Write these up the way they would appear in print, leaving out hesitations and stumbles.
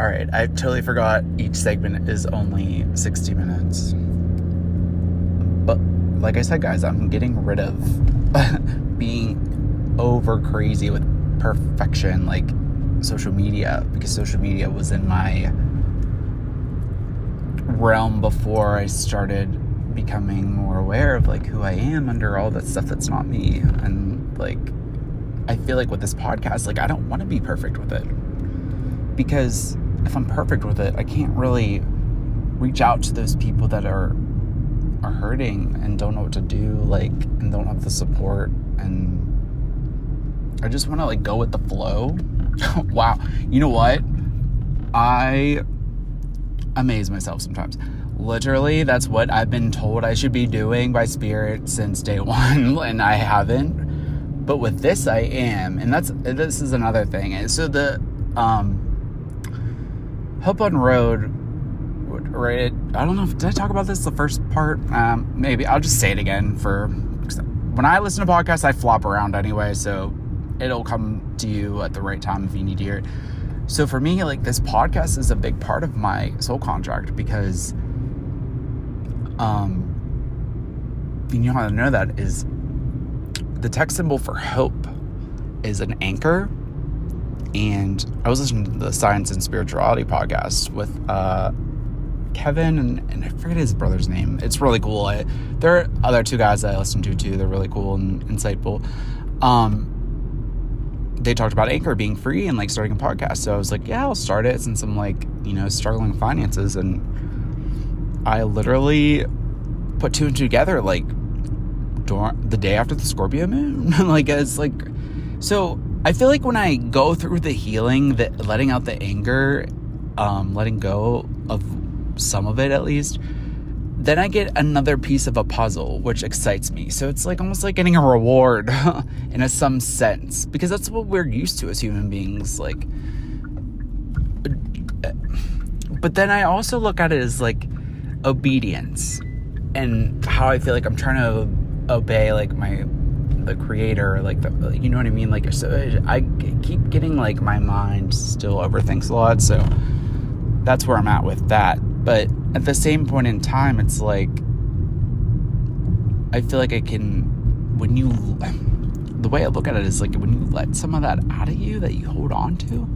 Alright, I totally forgot each segment is only 60 minutes. But like I said, guys, I'm getting rid of being over crazy with perfection, like social media, because social media was in my realm before I started becoming more aware of like who I am under all that stuff that's not me. And like, I feel like with this podcast, like I don't want to be perfect with it, because if I'm perfect with it, I can't really reach out to those people that are hurting and don't know what to do, like, and don't have the support. And I just want to like go with the flow. Wow. You know what? I amaze myself sometimes. Literally, that's what I've been told I should be doing by Spirit since day one, and I haven't. But with this, I am. And this is another thing. And so the Hope on Road, right? I don't know did I talk about this the first part? Maybe I'll just say it again. When I listen to podcasts, I flop around anyway, so it'll come to you at the right time if you need to hear it. So for me, like, this podcast is a big part of my soul contract, because you know how to know that is the text symbol for hope is an anchor. And I was listening to the Science and Spirituality podcast with Kevin, and I forget his brother's name. It's really cool. There are other two guys that I listen to too. They're really cool and insightful. They talked about Anchor being free and like starting a podcast. So I was like, yeah, I'll start it, since I'm like, struggling with finances. And I literally put two and two together, like the day after the Scorpio moon. Like, it's like, so I feel like when I go through the healing, that letting out the anger, letting go of some of it at least, then I get another piece of a puzzle, which excites me. So it's like almost like getting a reward in some sense, because that's what we're used to as human beings. Like, but then I also look at it as like obedience, and how I feel like I'm trying to obey like the creator, like you know what I mean? Like, so I keep getting like my mind still overthinks a lot. So that's where I'm at with that. But at the same point in time, it's like, I feel like the way I look at it is like, when you let some of that out of you that you hold on to,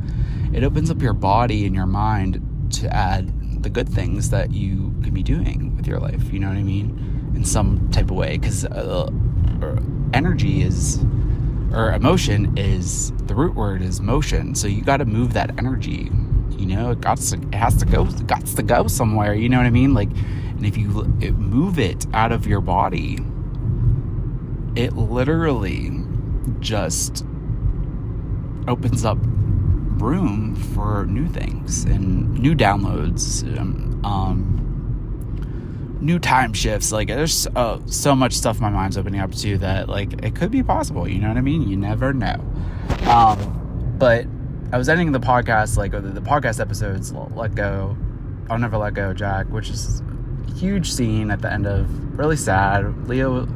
it opens up your body and your mind to add the good things that you can be doing with your life. You know what I mean? In some type of way, because energy or emotion is, the root word is motion. So you got to move that energy. It has to go somewhere. You know what I mean? Like, and if you move it out of your body, it literally just opens up room for new things and new downloads, new time shifts. Like, there's so much stuff my mind's opening up to that, like, it could be possible. You know what I mean? You never know. But I was ending the podcast, like, the podcast episodes, Let Go, I'll Never Let Go, Jack, which is a huge scene at the end of, really sad. Leo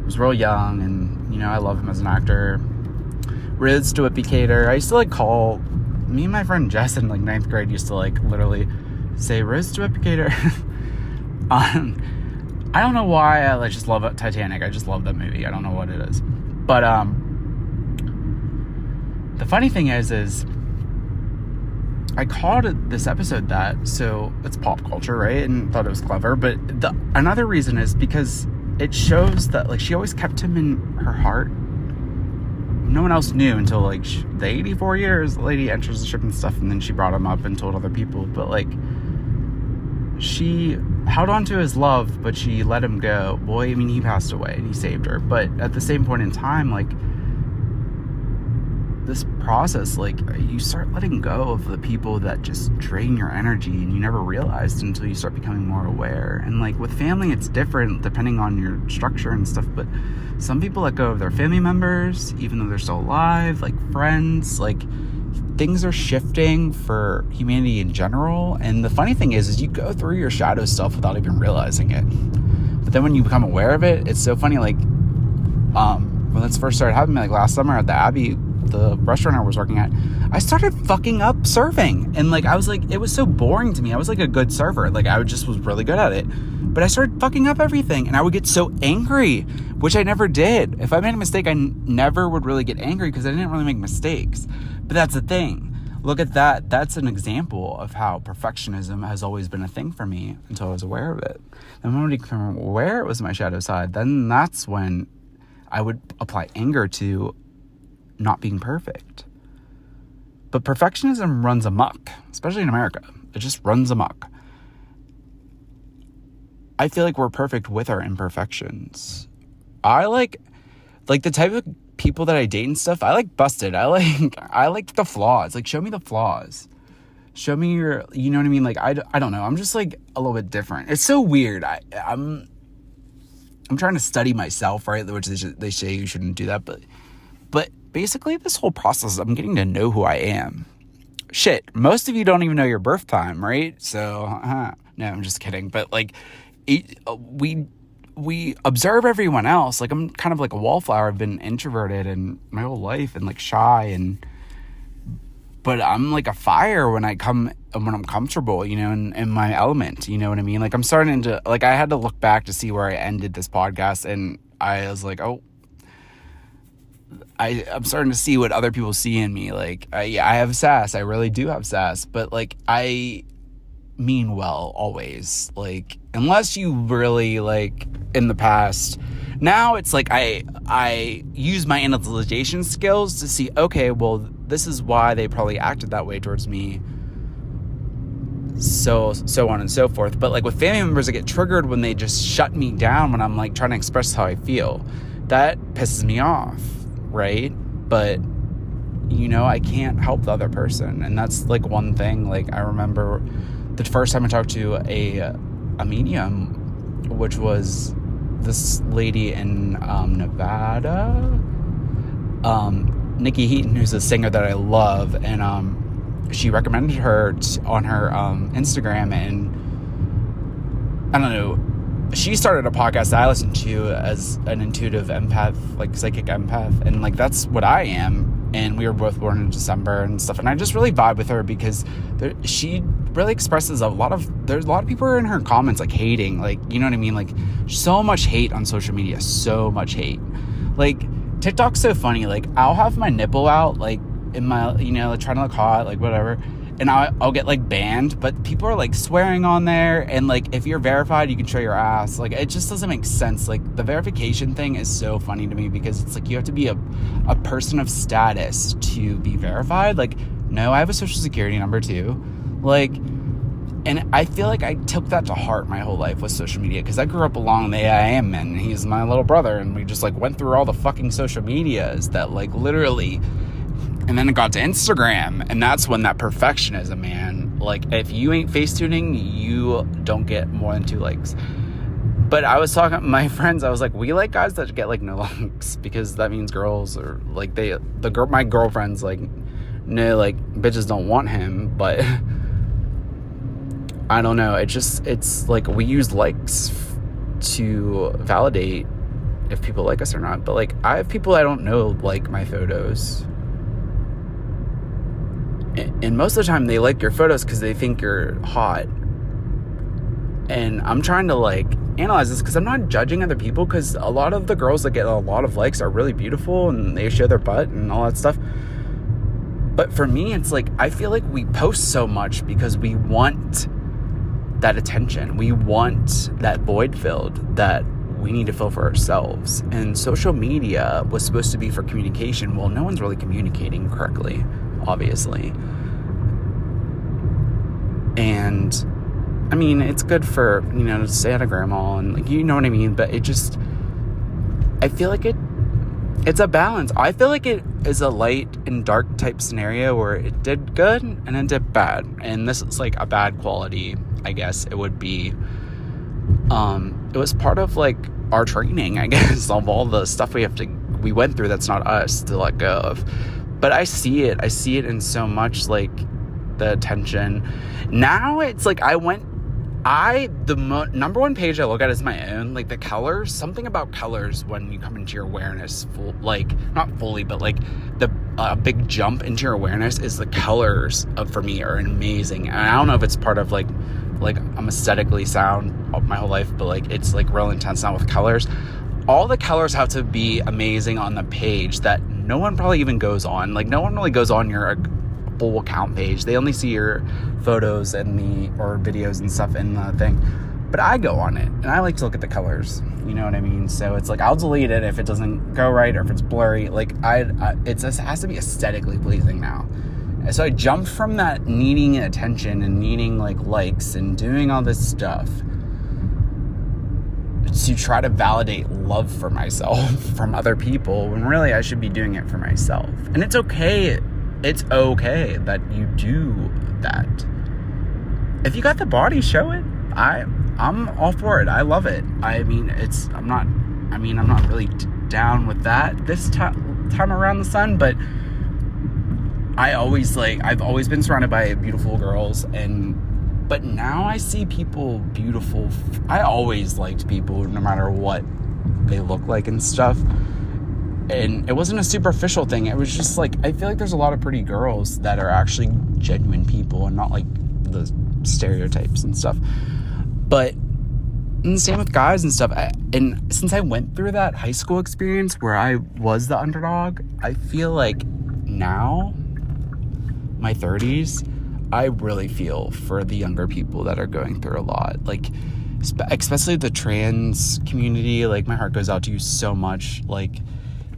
was real young, and, I love him as an actor. Riz to Epicator. I used to, like, call, me and my friend Jess in, like, 9th grade used to, like, literally say, Riz to Epicator. I don't know why I just love Titanic. I just love that movie. I don't know what it is. But, the funny thing is I called this episode that, so it's pop culture, right? And thought it was clever. But another reason is because it shows that, like, she always kept him in her heart. No one else knew until, like, the 84 years, the lady enters the ship and stuff, and then she brought him up and told other people. But, like, she held on to his love, but she let him go. Boy, I mean, he passed away and he saved her. But at the same point in time, like, this process, like, you start letting go of the people that just drain your energy, and you never realized until you start becoming more aware. And, like, with family, it's different depending on your structure and stuff, but some people let go of their family members even though they're still alive, like friends. Like, things are shifting for humanity in general. And the funny thing is you go through your shadow stuff without even realizing it, but then when you become aware of it, it's so funny. Like, when this first started happening, like last summer at the Abbey, the restaurant I was working at, I started fucking up serving. And like, I was like, it was so boring to me. I was like a good server. Like, I just was really good at it. But I started fucking up everything. And I would get so angry, which I never did. If I made a mistake, I never would really get angry because I didn't really make mistakes. But that's the thing. Look at that. That's an example of how perfectionism has always been a thing for me until I was aware of it. The moment I became aware it was my shadow side, then that's when I would apply anger to not being perfect. But perfectionism runs amok, especially in America. It just runs amok. I feel like we're perfect with our imperfections. I like the type of people that I date and stuff, I like busted. I like the flaws. Like, show me the flaws. Show me your, you know what I mean? Like, I don't know. I'm just like a little bit different. It's so weird. I'm trying to study myself, right? Which they say you shouldn't do that. But basically this whole process, I'm getting to know who I am. Shit. Most of you don't even know your birth time, right? So, no, I'm just kidding. But like, we observe everyone else. Like, I'm kind of like a wallflower. I've been introverted and my whole life and like shy, but I'm like a fire when I'm comfortable, you know, in my element, you know what I mean? Like, I'm starting to, like, I had to look back to see where I ended this podcast, and I was like, oh, I'm starting to see what other people see in me. Like, I have sass. I really do have sass, but like, I mean well always. Like, unless you really, like, in the past, now it's like I use my analyzation skills to see, okay, well, this is why they probably acted that way towards me, so on and so forth. But like with family members, I get triggered when they just shut me down when I'm like trying to express how I feel. That pisses me off, right? But you know, I can't help the other person, and that's like one thing. Like, I remember the first time I talked to a medium, which was this lady in Nevada, Nikki Heaton, who's a singer that I love, and she recommended her on her Instagram, and I don't know, she started a podcast that I listen to as an intuitive empath, like psychic empath, and like that's what I am. And we were both born in December and stuff, and I just really vibe with her because she really expresses there's a lot of people in her comments like hating, like, you know what I mean, like so much hate on social media, so much hate. Like, TikTok's so funny. Like, I'll have my nipple out, like in my, you know, like, trying to look hot, like whatever, and I'll get like banned, but people are like swearing on there, and like if you're verified you can show your ass. Like, it just doesn't make sense. Like, the verification thing is so funny to me because it's like you have to be a person of status to be verified. Like, no, I have a social security number too. Like, and I feel like I took that to heart my whole life with social media because I grew up along the AIM, and he's my little brother, and we just like went through all the fucking social medias that like literally. And then it got to Instagram, and that's when that perfectionism, man. Like, if you ain't Facetuning, you don't get more than 2 likes. But I was talking to my friends, I was like, we like guys that get like no likes, because that means girls are like, my girlfriends, like, no, like, bitches don't want him. But I don't know, it's like we use likes to validate if people like us or not. But like, I have people I don't know like my photos, and most of the time they like your photos because they think you're hot. And I'm trying to like analyze this because I'm not judging other people, because a lot of the girls that get a lot of likes are really beautiful and they show their butt and all that stuff. But for me, it's like, I feel like we post so much because we want that attention. We want that void filled that we need to fill for ourselves. And social media was supposed to be for communication. Well, no one's really communicating correctly, obviously. And I mean, it's good for, you know, to stay out of grandma and like, you know what I mean? But it just, I feel like it's a balance. I feel like it is a light and dark type scenario where it did good and it did bad. And this is like a bad quality, I guess it would be. It was part of like our training, I guess, of all the stuff we went through that's not us to let go of. But I see it in so much, like the attention. Now it's like I went number one page I look at is my own, like the colors, something about colors when you come into your awareness, not fully, but like the big jump into your awareness is the colors for me are amazing. And I don't know if it's part of like I'm aesthetically sound my whole life, but like it's like real intense now with colors. All the colors have to be amazing on the page that no one probably even goes on. Like no one really goes on your full account page. They only see your photos and or videos and stuff in the thing. But I go on it and I like to look at the colors. You know what I mean? So it's like I'll delete it if it doesn't go right or if it's blurry. Like it has to be aesthetically pleasing now. So I jumped from that needing attention and needing like likes and doing all this stuff to try to validate love for myself from other people when really I should be doing it for myself. And it's okay. It's okay that you do that. If you got the body, show it. I'm all for it. I love it. I'm not really down with that this time around the sun, but I've always been surrounded by beautiful girls, but now I see people beautiful. I always liked people no matter what they look like and stuff. And it wasn't a superficial thing. It was just like, I feel like there's a lot of pretty girls that are actually genuine people and not like the stereotypes and stuff. But and the same with guys and stuff. And since I went through that high school experience where I was the underdog, I feel like now, my 30s, I really feel for the younger people that are going through a lot. Like, especially the trans community. Like, my heart goes out to you so much. Like,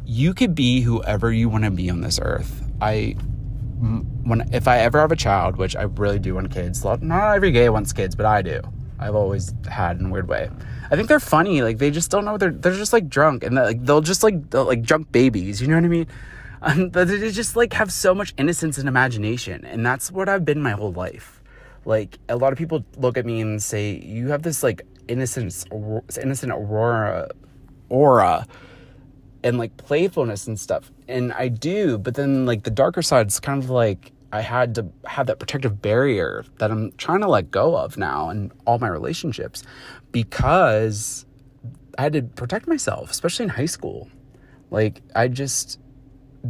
you could be whoever you want to be on this earth. If I ever have a child, which I really do want kids. Not every gay wants kids, but I do. I've always had in a weird way. I think they're funny. Like, they just don't know. They're just like drunk, and they'll just like drunk babies. You know what I mean? They just like have so much innocence and imagination, and that's what I've been my whole life. Like, a lot of people look at me and say, you have this like innocent aura and like playfulness and stuff. And I do, but then like the darker side is kind of like I had to have that protective barrier that I'm trying to let go of now in all my relationships, because I had to protect myself, especially in high school. Like,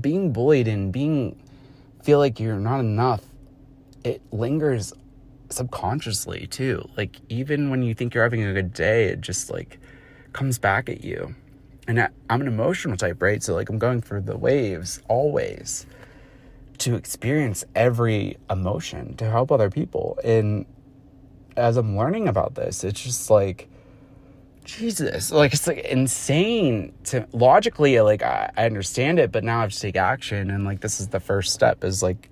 being bullied and feel like you're not enough, it lingers subconsciously too. Like, even when you think you're having a good day, it just like comes back at you. And I'm an emotional type, right? So like, I'm going through the waves always to experience every emotion to help other people. And as I'm learning about this, it's just like, Jesus, like, it's like insane to logically, like, I understand it, but now I have to take action. And like, this is the first step, is like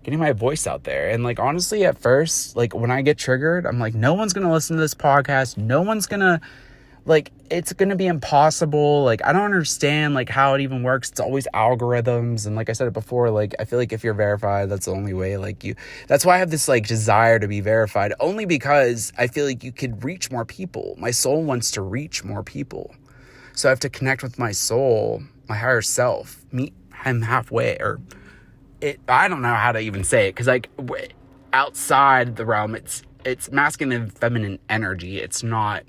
getting my voice out there. And like, honestly, at first, like, when I get triggered, I'm like, no one's going to listen to this podcast. No one's going to, like, it's going to be impossible. Like, I don't understand like how it even works. It's always algorithms. And like I said it before, like, I feel like if you're verified, that's the only way, like, that's why I have this like desire to be verified, only because I feel like you could reach more people. My soul wants to reach more people. So I have to connect with my soul, my higher self, meet him halfway, I don't know how to even say it. 'Cause like outside the realm, it's masculine and feminine energy. It's not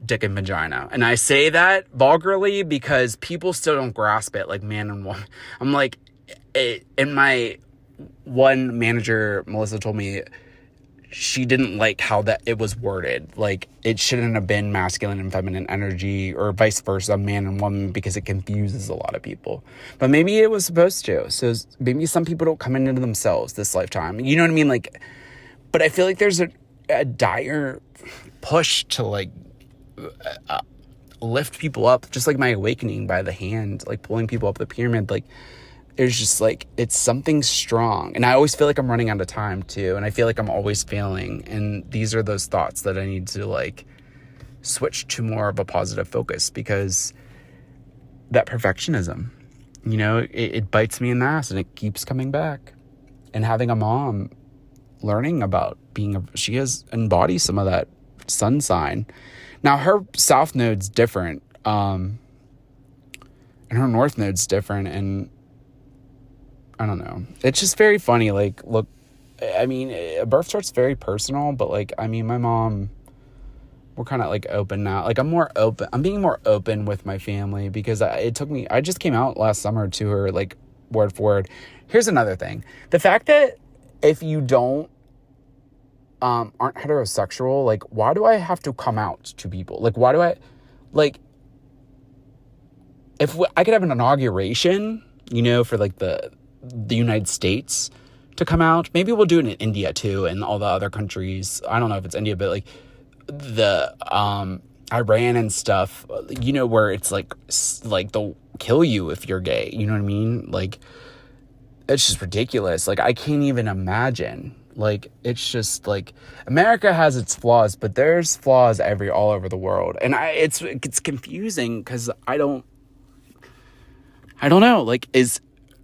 dick and vagina. And I say that vulgarly because people still don't grasp it, like man and woman. I'm like, in my one manager, Melissa, told me she didn't like how that it was worded. Like, it shouldn't have been masculine and feminine energy, or vice versa, man and woman, because it confuses a lot of people. But maybe it was supposed to. So maybe some people don't come into themselves this lifetime. You know what I mean? Like, but I feel like there's a dire push to like lift people up, just like my awakening by the hand, like pulling people up the pyramid. Like, there's just like, it's something strong. And I always feel like I'm running out of time too, and I feel like I'm always failing. And these are those thoughts that I need to like switch to more of a positive focus, because that perfectionism, you know, it bites me in the ass and it keeps coming back. And having a mom learning about she embodies some of that sun sign. Now, her south node's different, and her north node's different, and I don't know. It's just very funny. Like, look, I mean, a birth chart's very personal, but like, I mean, my mom, we're kind of like open now. Like, I'm being more open with my family because it took me, I just came out last summer to her, like, word for word. Here's another thing. The fact that if you don't, aren't heterosexual, like, why do I have to come out to people? Like, why do I, like, I could have an inauguration, for like the United States to come out. Maybe we'll do it in India too, and all the other countries. I don't know if it's India, but like the Iran and stuff, where it's like they'll kill you if you're gay. You know what I mean? Like, it's just ridiculous. Like, I can't even imagine. Like, it's just like America has its flaws, but there's flaws all over the world, and it's confusing because I don't know. Like,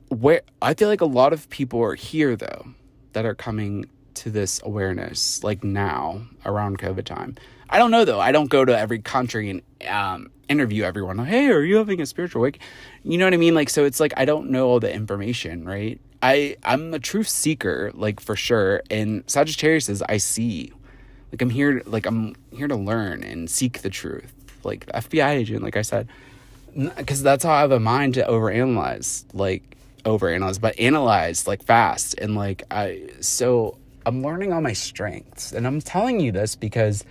where I feel like a lot of people are here though that are coming to this awareness, like now around COVID time. I don't know though. I don't go to every country and interview everyone. Like, hey, are you having a spiritual wake? You know what I mean? Like, so it's like I don't know all the information, right? I'm a truth seeker, like, for sure. And Sagittarius is I see. Like, I'm here to learn and seek the truth. Like the FBI agent, like I said. Because that's how I have a mind to overanalyze, but analyze like fast. And like, so I'm learning all my strengths, and I'm telling you this because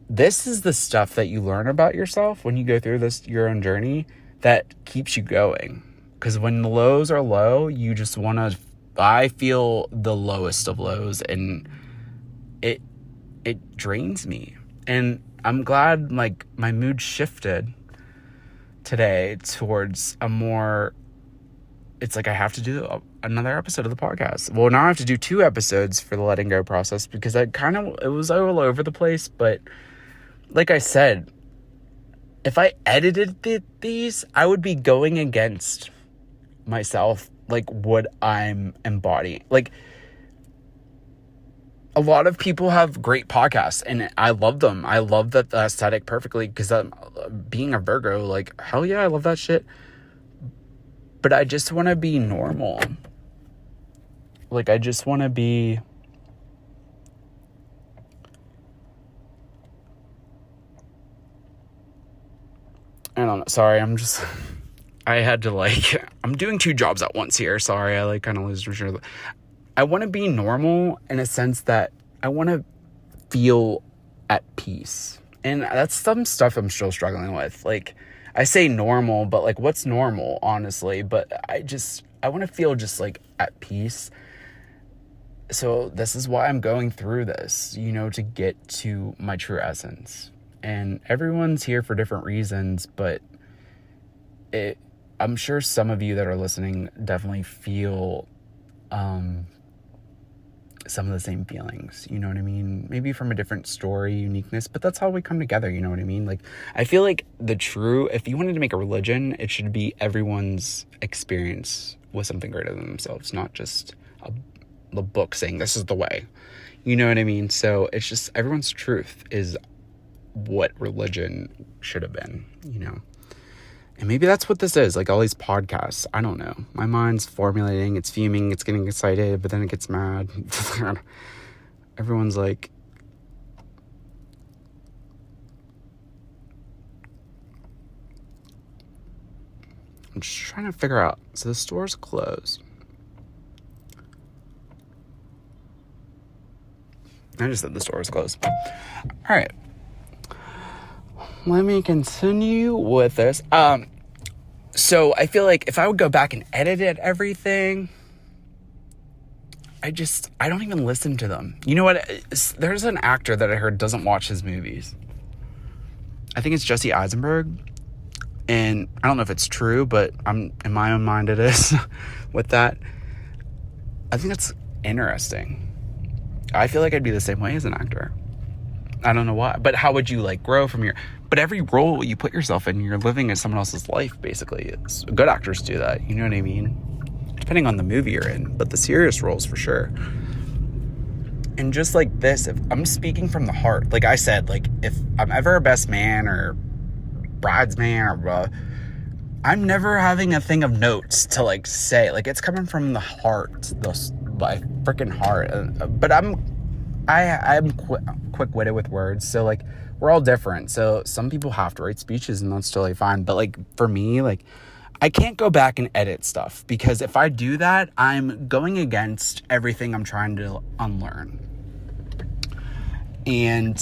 this is the stuff that you learn about yourself when you go through your own journey that keeps you going. Because when the lows are low, you just I feel the lowest of lows, and it drains me. And I'm glad like my mood shifted today towards a more, it's like I have to do another episode of the podcast. Well, now I have to do 2 episodes for the letting go process because it was all over the place. But like I said, if I edited these, I would be going against myself, like what I'm embodying. Like, a lot of people have great podcasts, and I love them. I love the aesthetic perfectly because being a Virgo, like, hell yeah, I love that shit. But I just want to be normal. Like, I just want to be... I don't know. Sorry, I had to, like... I'm doing 2 jobs at once here. Sorry, I, like, kind of lose track. I want to be normal in a sense that I want to feel at peace. And that's some stuff I'm still struggling with. Like, I say normal, but like, what's normal, honestly? But I want to feel just like at peace. So this is why I'm going through this, to get to my true essence. And everyone's here for different reasons, but I'm sure some of you that are listening definitely feel some of the same feelings, you know what I mean? Maybe from a different story, uniqueness, but that's how we come together, you know what I mean? Like, I feel like if you wanted to make a religion, it should be everyone's experience with something greater than themselves, not just the book saying this is the way, you know what I mean? So it's just everyone's truth is what religion should have been, And maybe that's what this is, like all these podcasts. I don't know. My mind's formulating, it's fuming, it's getting excited, but then it gets mad. Everyone's like... I'm just trying to figure out. So the store's closed. I just said the store was closed. All right. Let me continue with this. So I feel like if I would go back and edit everything, I don't even listen to them. You know what? There's an actor that I heard doesn't watch his movies. I think it's Jesse Eisenberg. And I don't know if it's true, but in my own mind it is with that. I think that's interesting. I feel like I'd be the same way as an actor. I don't know why. But how would you like grow from but every role you put yourself in, you're living in someone else's life, basically. Good actors do that, you know what I mean? Depending on the movie you're in, but the serious roles for sure. And just like this, if I'm speaking from the heart, like I said, like if I'm ever a best man or bridesman or I'm never having a thing of notes to like say, like it's coming from the heart, by freaking heart. But I'm quick-witted with words, so like we're all different. So some people have to write speeches, and that's totally fine. But like for me, like I can't go back and edit stuff, because if I do that, I'm going against everything I'm trying to unlearn. And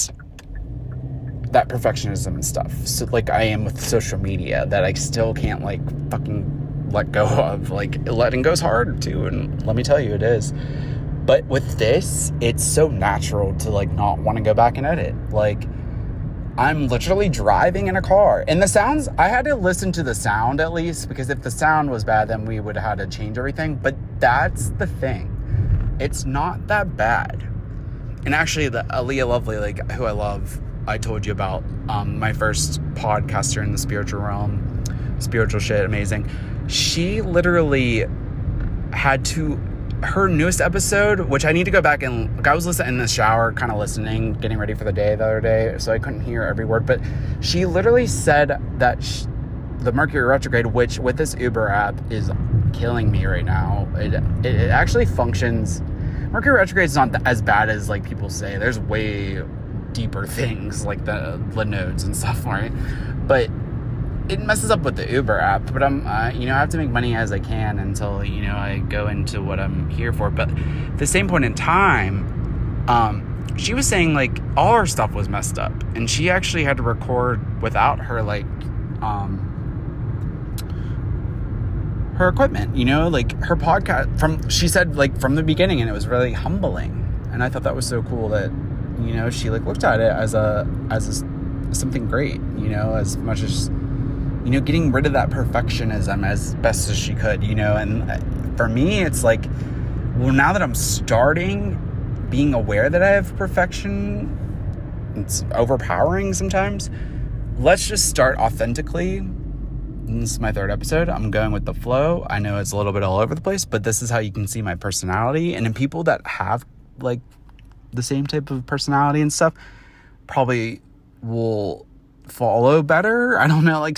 that perfectionism and stuff. So like I am with social media, that I still can't like fucking let go of. Like letting go is hard too, and let me tell you, it is. But with this, it's so natural to like not want to go back and edit. Like I'm literally driving in a car, and the sounds, I had to listen to the sound at least, because if the sound was bad, then we would have had to change everything. But that's the thing, it's not that bad. And actually, the Aaliyah Lovely, like who I love, I told you about, my first podcaster in the spiritual realm, spiritual shit, amazing. She literally had to, her newest episode, which I need to go back and, like, I was listening in the shower, kind of listening, getting ready for the day the other day, so I couldn't hear every word, but she literally said that the Mercury retrograde, which with this Uber app is killing me right now, it actually functions. Mercury retrograde is not as bad as like people say. There's way deeper things like the nodes and stuff, right? But it messes up with the Uber app. But I'm, I have to make money as I can until, I go into what I'm here for. But at the same point in time, she was saying like all her stuff was messed up, and she actually had to record without her like, her equipment, like her podcast she said like from the beginning, and it was really humbling. And I thought that was so cool that, she like looked at it as something great, as much as, getting rid of that perfectionism as best as she could, and for me, it's like, well, now that I'm starting being aware that I have perfection, it's overpowering sometimes. Let's just start authentically. This is my third episode. I'm going with the flow. I know it's a little bit all over the place, but this is how you can see my personality. And in people that have like the same type of personality and stuff, probably will follow better. I don't know. Like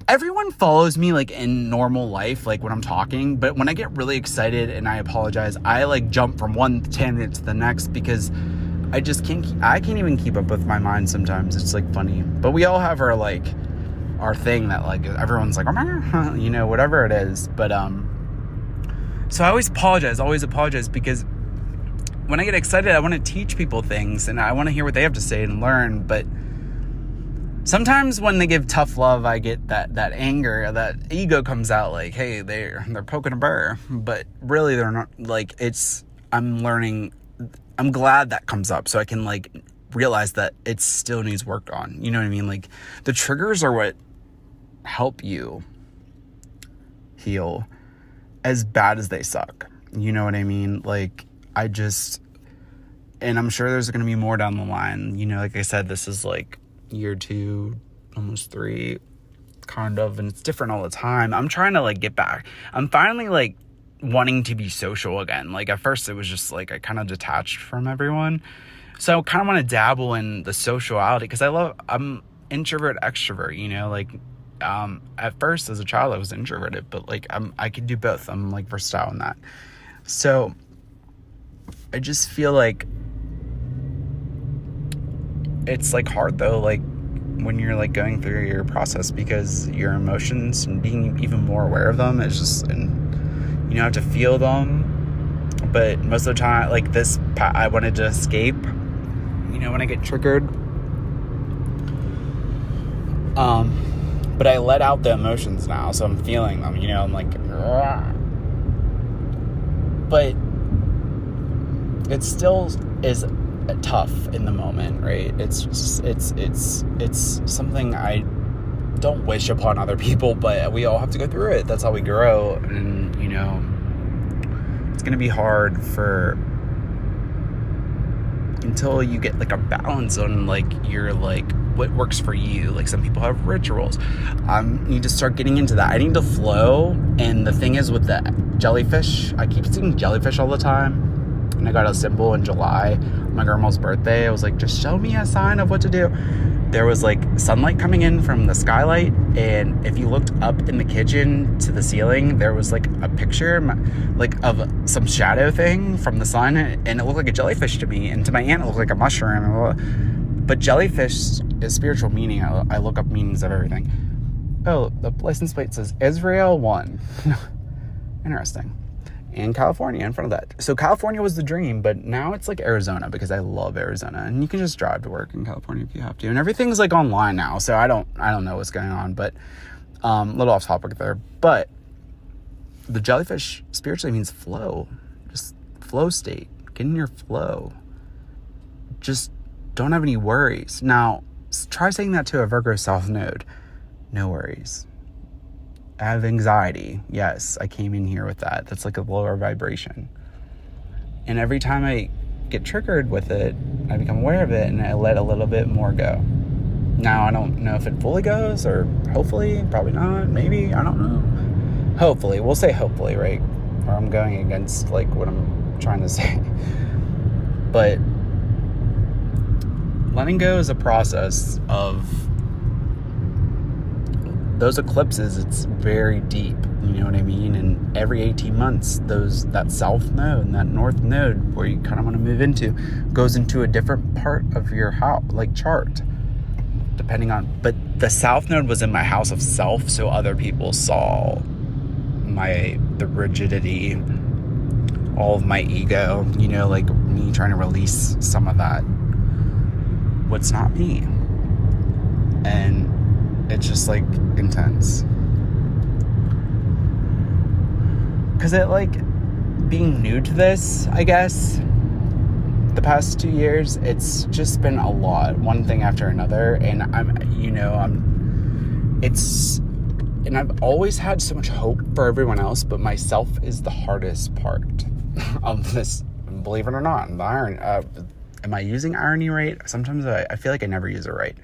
everyone follows me like in normal life, like when I'm talking, but when I get really excited, and I apologize, I like jump from one tangent to the next, because I just I can't even keep up with my mind sometimes. It's like funny, but we all have our thing that like everyone's like, whatever it is. But so I always apologize, because when I get excited, I want to teach people things, and I want to hear what they have to say and learn. But sometimes when they give tough love, I get that anger, that ego comes out, like, hey, they're poking a bear. But really they're not. Like, I'm learning. I'm glad that comes up, so I can like realize that it still needs work on. You know what I mean? Like, the triggers are what help you heal, as bad as they suck. You know what I mean? Like, and I'm sure there's going to be more down the line. Like I said, this is like year 2, almost 3, kind of, and it's different all the time. I'm trying to like get back. I'm finally like wanting to be social again. Like at first it was just like I kind of detached from everyone. So I kind of want to dabble in the sociality, because I'm introvert, extrovert, like, at first as a child I was introverted, but like I could do both. I'm like versatile in that. So I just feel like it's like hard though, like when you're like going through your process, because your emotions and being even more aware of them is just, and you have to feel them. But most of the time, like I wanted to escape, when I get triggered. But I let out the emotions now, so I'm feeling them, I'm like, Rah. But it still is tough in the moment, right? It's something I don't wish upon other people, but we all have to go through it. That's how we grow. And it's gonna be hard until you get like a balance on like your like what works for you. Like some people have rituals. I need to start getting into that. I need to flow. And the thing is with the jellyfish, I keep seeing jellyfish all the time, and I got a symbol in July. my grandma's birthday, I was like, just show me a sign of what to do. There was like sunlight coming in from the skylight, and if you looked up in the kitchen to the ceiling, there was like a picture like of some shadow thing from the sun, and it looked like a jellyfish to me, and to my aunt it looked like a mushroom. But jellyfish is spiritual meaning. I look up meanings of everything. Oh, the license plate says Israel 1. Interesting. And California in front of that. So California was the dream, but now it's like Arizona, because I love Arizona, and you can just drive to work in California if you have to, and everything's like online now, so I don't know what's going on, but a little off topic there. But the jellyfish spiritually means flow, just flow state. Get in your flow. Just don't have any worries. Now try saying that to a Virgo South node. No worries. I have anxiety. Yes, I came in here with that. That's like a lower vibration. And every time I get triggered with it, I become aware of it, and I let a little bit more go. Now, I don't know if it fully goes, or hopefully, probably not, maybe, I don't know. Hopefully, we'll say hopefully, right? Or I'm going against like what I'm trying to say. But letting go is a process of those eclipses. It's very deep, you know what I mean? And every 18 months, that south node and that north node, where you kind of want to move into, goes into a different part of your house, like chart, depending on. But the south node was in my house of self, so other people saw the rigidity, all of my ego, you know, like me trying to release some of that, what's not me. And it's just like intense, because it, like, being new to this, I guess, the past 2 years, it's just been a lot, one thing after another. And I've always had so much hope for everyone else, but myself is the hardest part of this, believe it or not. The irony, am I using irony right? Sometimes I feel like I never use it right,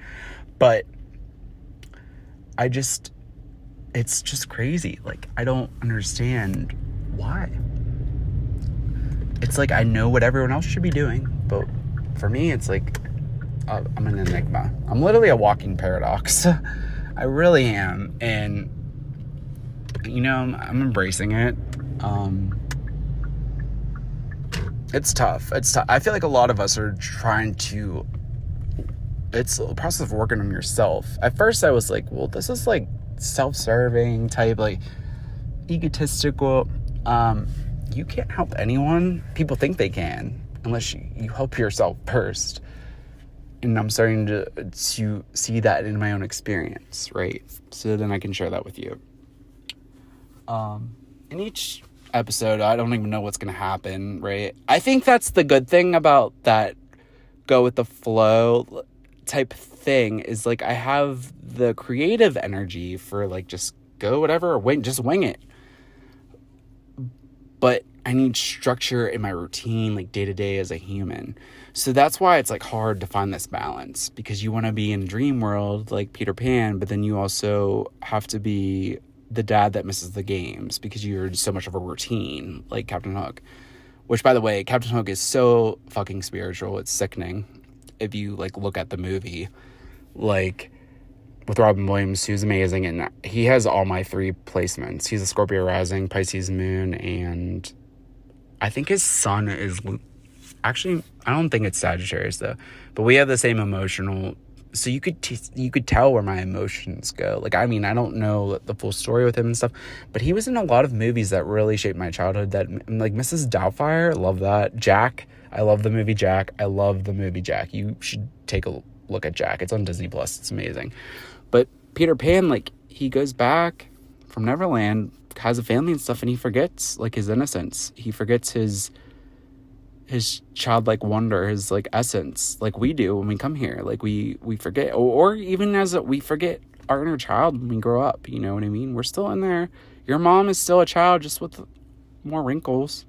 but it's just crazy. Like, I don't understand why. It's like, I know what everyone else should be doing, but for me, it's like, I'm an enigma. I'm literally a walking paradox. I really am. And, you know, I'm embracing it. It's tough. I feel like a lot of us are trying to, it's a process of working on yourself. At first I was like, well, this is like self-serving type, like egotistical. You can't help anyone. People think they can, unless you help yourself first. And I'm starting to see that in my own experience, right? So then I can share that with you. In each episode, I don't even know what's going to happen, right? I think that's the good thing about that go with the flow type thing, is like I have the creative energy for like just go whatever, just wing it. But I need structure in my routine, like day to day as a human. So that's why it's like hard to find this balance, because you want to be in a dream world like Peter Pan, but then you also have to be the dad that misses the games because you're so much of a routine, like Captain Hook. Which, by the way, Captain Hook is so fucking spiritual. It's sickening. If you like look at the movie, like with Robin Williams, who's amazing, and he has all my 3 placements. He's a Scorpio rising, Pisces moon, and I think his sun is actually, I don't think it's Sagittarius though, but we have the same emotional. So you could tell where my emotions go. Like, I mean, I don't know the full story with him and stuff, but he was in a lot of movies that really shaped my childhood. That, like, Mrs. Doubtfire, love that. Jack, I love the movie Jack. I love the movie Jack. You should take a look at Jack. It's on Disney Plus. It's amazing. But Peter Pan, like, he goes back from Neverland, has a family and stuff, and he forgets, like, his innocence. He forgets his childlike wonder, his like essence, like we do when we come here. Like we forget, or even as we forget our inner child when we grow up, you know what I mean? We're still in there. Your mom is still a child, just with more wrinkles.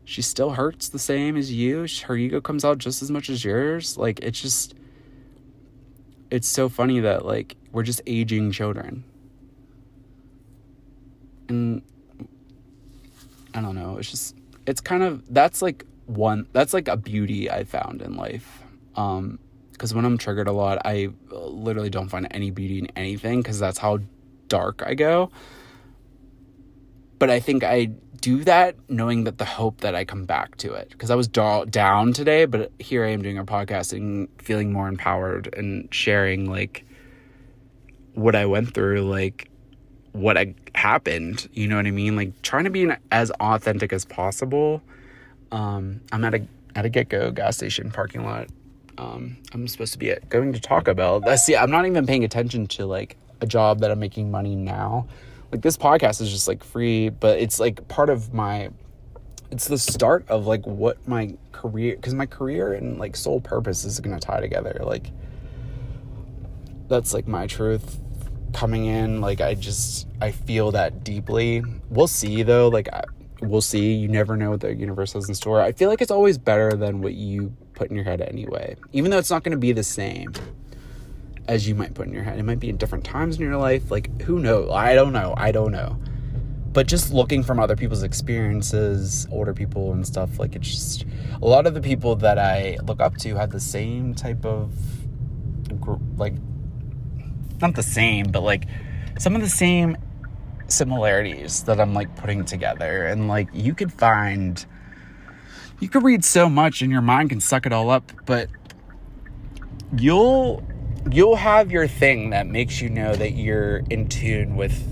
She still hurts the same as you. Her ego comes out just as much as yours. Like, it's so funny that like we're just aging children. And I don't know, it's kind of, that's like that's like a beauty I found in life. Because when I'm triggered a lot, I literally don't find any beauty in anything, because that's how dark I go. But I think I do that knowing that the hope that I come back to it, because I was down today, but here I am doing a podcast and feeling more empowered and sharing like what I went through, like what happened, you know what I mean? Like trying to be as authentic as possible. I'm at a Get-Go gas station parking lot. I'm supposed to be going to Taco Bell. I'm not even paying attention to like a job that I'm making money now. Like this podcast is just like free, but it's like part of it's the start of like what my career, because my career and like sole purpose is going to tie together. Like that's like my truth coming in. Like I feel that deeply. We'll see though. Like we'll see. You never know what the universe has in store. I feel like it's always better than what you put in your head anyway, even though it's not going to be the same as you might put in your head. It might be in different times in your life. Like, who knows? I don't know. But just looking from other people's experiences, older people and stuff, like it's just a lot of the people that I look up to had the same type of, like, not the same, but like some of the same similarities that I'm like putting together. And like you could read so much and your mind can suck it all up, but you'll have your thing that makes you know that you're in tune with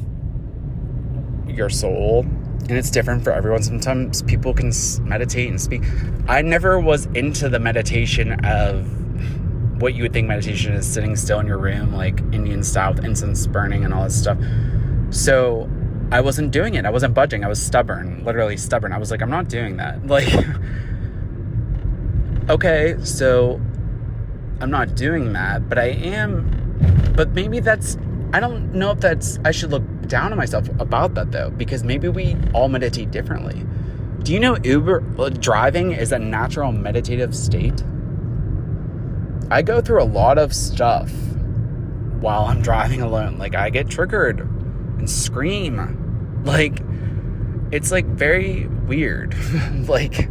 your soul, and it's different for everyone. Sometimes people can meditate and speak. I never was into the meditation of what you would think meditation is, sitting still in your room like Indian style with incense burning and all this stuff. So I wasn't doing it. I wasn't budging. I was stubborn, literally stubborn. I was like, I'm not doing that. Like, okay, so I'm not doing that, but I am. But maybe I don't know if I should look down on myself about that though, because maybe we all meditate differently. Do you know Uber driving is a natural meditative state? I go through a lot of stuff while I'm driving alone. Like I get triggered and scream. Like it's like very weird. Like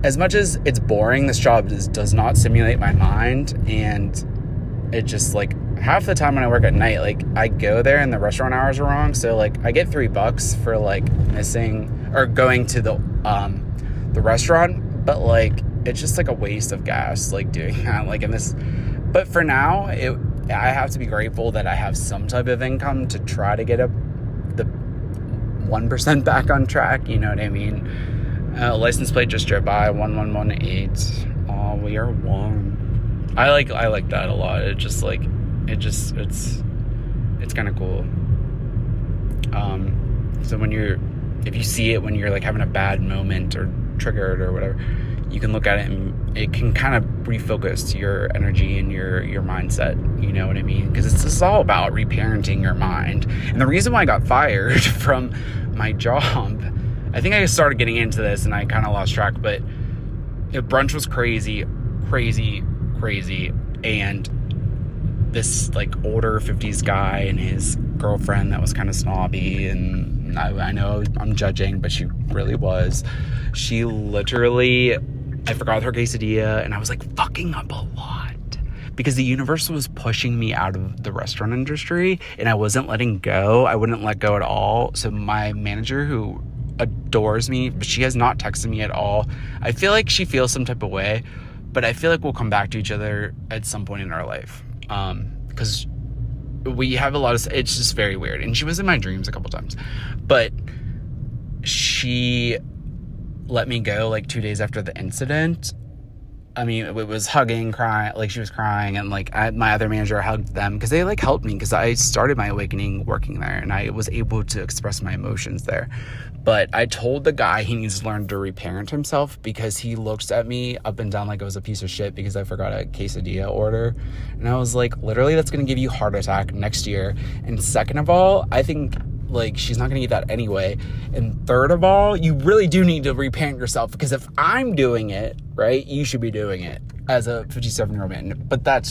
as much as it's boring, this job does not stimulate my mind, and it just like half the time when I work at night, like I go there and the restaurant hours are wrong, so like I get $3 for like missing or going to the restaurant, but like it's just like a waste of gas like doing that, like in this. But for now, I have to be grateful that I have some type of income to try to get the 1% back on track, you know what I mean? License plate just drove by, 1118. Oh, we are one. I like that a lot. It just like, it's kind of cool. So if you see it when you're like having a bad moment or triggered or whatever, you can look at it and it can kind of refocus your energy and your mindset, you know what I mean? Because it's all about reparenting your mind. And the reason why I got fired from my job, I think I started getting into this and I kind of lost track, but brunch was crazy. And this like older 50s guy and his girlfriend that was kind of snobby, and I know I'm judging, but she really was. She literally, I forgot her quesadilla, and I was like fucking up a lot because the universe was pushing me out of the restaurant industry and I wasn't letting go. I wouldn't let go at all. So my manager, who adores me, but she has not texted me at all. I feel like she feels some type of way, but I feel like we'll come back to each other at some point in our life. Because we have a lot of, it's just very weird. And she was in my dreams a couple times, but she let me go like 2 days after the incident. I mean, it was hugging, crying, like she was crying, and like my other manager hugged them because they like helped me, because I started my awakening working there and I was able to express my emotions there. But I told the guy he needs to learn to reparent himself, because he looks at me up and down like I was a piece of shit because I forgot a quesadilla order. And I was like, literally, that's going to give you a heart attack next year. And second of all, I think like she's not going to eat that anyway. And third of all, you really do need to reparent yourself, because if I'm doing it, right, you should be doing it as a 57-year-old man. But that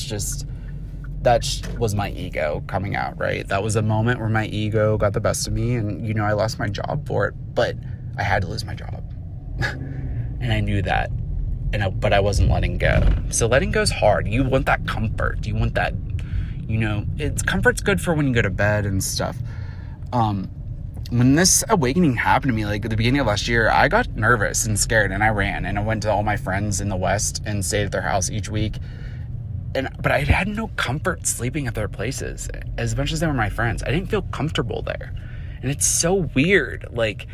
was my ego coming out, right? That was a moment where my ego got the best of me, and I lost my job for it, but I had to lose my job. And I knew that. but I wasn't letting go. So letting go is hard. You want that comfort. You want that, comfort's good for when you go to bed and stuff. When this awakening happened to me, like at the beginning of last year, I got nervous and scared, and I ran, and I went to all my friends in the West and stayed at their house each week. But I had no comfort sleeping at their places. As much as they were my friends, I didn't feel comfortable there. And it's so weird. Like,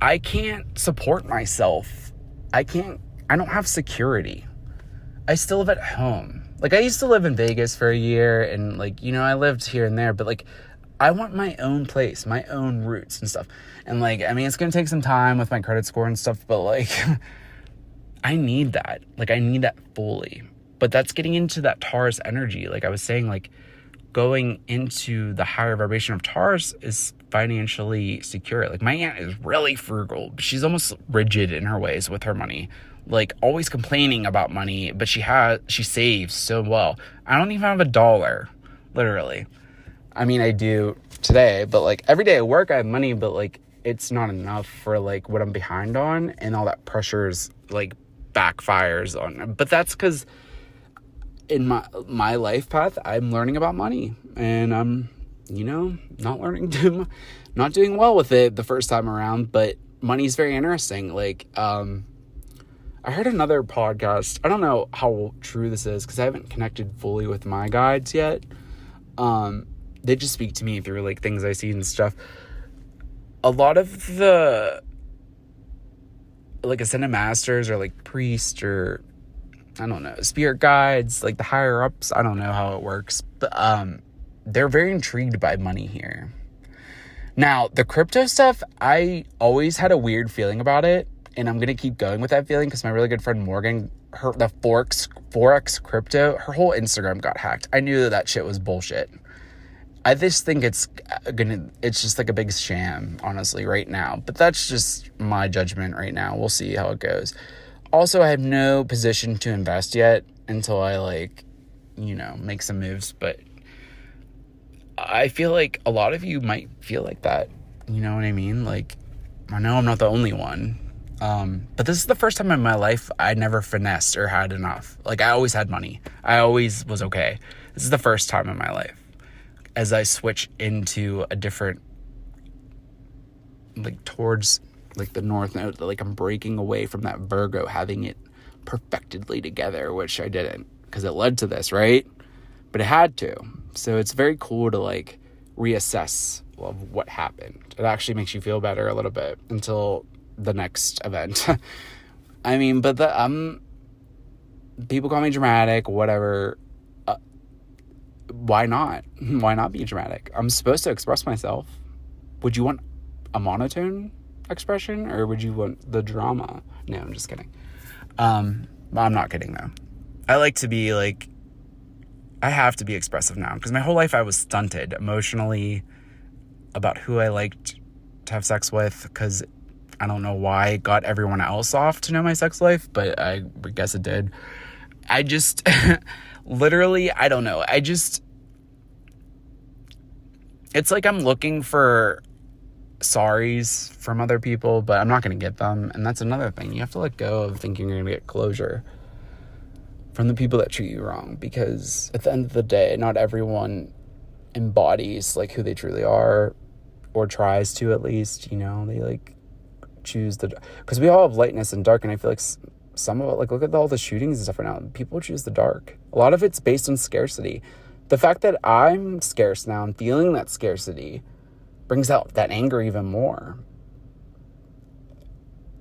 I can't support myself. I don't have security. I still live at home. Like, I used to live in Vegas for a year, and like, I lived here and there, but like, I want my own place, my own roots and stuff. And like, I mean, it's going to take some time with my credit score and stuff, but like, I need that. Like, I need that fully. But that's getting into that Taurus energy. Like I was saying, like going into the higher vibration of Taurus is financially secure. Like my aunt is really frugal. She's almost rigid in her ways with her money. Like always complaining about money, but she saves so well. I don't even have $1, literally. I mean, I do today, but like every day at work I have money, but like it's not enough for like what I'm behind on, and all that pressure's like backfires on. But that's because in my life path, I'm learning about money, and I'm, not doing well with it the first time around, but money's very interesting. Like, I heard another podcast. I don't know how true this is because I haven't connected fully with my guides yet. They just speak to me through like things I see and stuff. A lot of the like ascended masters or like priests or I don't know, spirit guides, like the higher ups, I don't know how it works, but they're very intrigued by money here. Now, the crypto stuff, I always had a weird feeling about it, and I'm going to keep going with that feeling because my really good friend Morgan, the Forex crypto, her whole Instagram got hacked. I knew that shit was bullshit. I just think it's just like a big sham, honestly, right now. But that's just my judgment right now. We'll see how it goes. Also, I have no position to invest yet until I make some moves, but I feel like a lot of you might feel like that. You know what I mean? Like, I know I'm not the only one. But this is the first time in my life I never finessed or had enough. Like, I always had money. I always was okay. This is the first time in my life as I switch into a different, like, towards like the north node, like I'm breaking away from that Virgo, having it perfectedly together, which I didn't because it led to this, right? But it had to. So it's very cool to like reassess what happened. It actually makes you feel better a little bit until the next event. I mean, but people call me dramatic, whatever. Why not? Why not be dramatic? I'm supposed to express myself. Would you want a monotone expression, or would you want the drama? No, I'm just kidding. I'm not kidding though. I like to be like, I have to be expressive now because my whole life I was stunted emotionally about who I liked to have sex with, because I don't know why it got everyone else off to know my sex life, but I guess it did. I just literally, I don't know. It's like I'm looking for sorries from other people, but I'm not going to get them. And that's another thing. You have to let go of thinking you're going to get closure from the people that treat you wrong, because at the end of the day, not everyone embodies like who they truly are, or tries to, at least. They like choose because we all have lightness and dark, and I feel like some of it, like look at all the shootings and stuff right now, people choose the dark. A lot of it's based on scarcity. The fact that I'm scarce now and feeling that scarcity brings out that anger even more.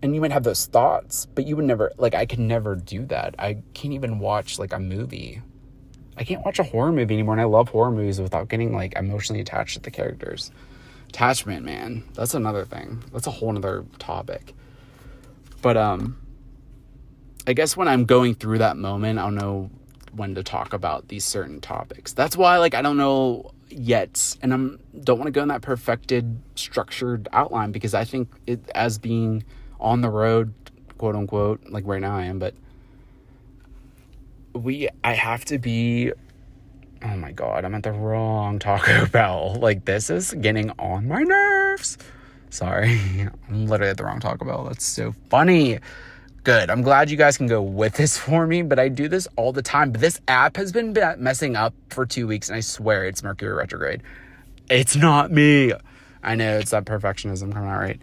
And you might have those thoughts, but you would never, like, I could never do that. I can't even watch like a movie. I can't watch a horror movie anymore, and I love horror movies without getting like emotionally attached to the characters. Attachment, man, that's another thing. That's a whole nother topic. But I guess when I'm going through that moment, I'll know when to talk about these certain topics. That's why, like, I don't know yet, and don't want to go in that perfected, structured outline, because I think it as being on the road, quote unquote, like right now I am, but I have to be, oh my God, I'm at the wrong Taco Bell. Like, this is getting on my nerves. Sorry, I'm literally at the wrong Taco Bell. That's so funny. good. I'm glad you guys can go with this for me, but I do this all the time. But this app has been messing up for 2 weeks, and I swear it's Mercury retrograde. It's not me. I know, it's that perfectionism coming out, right?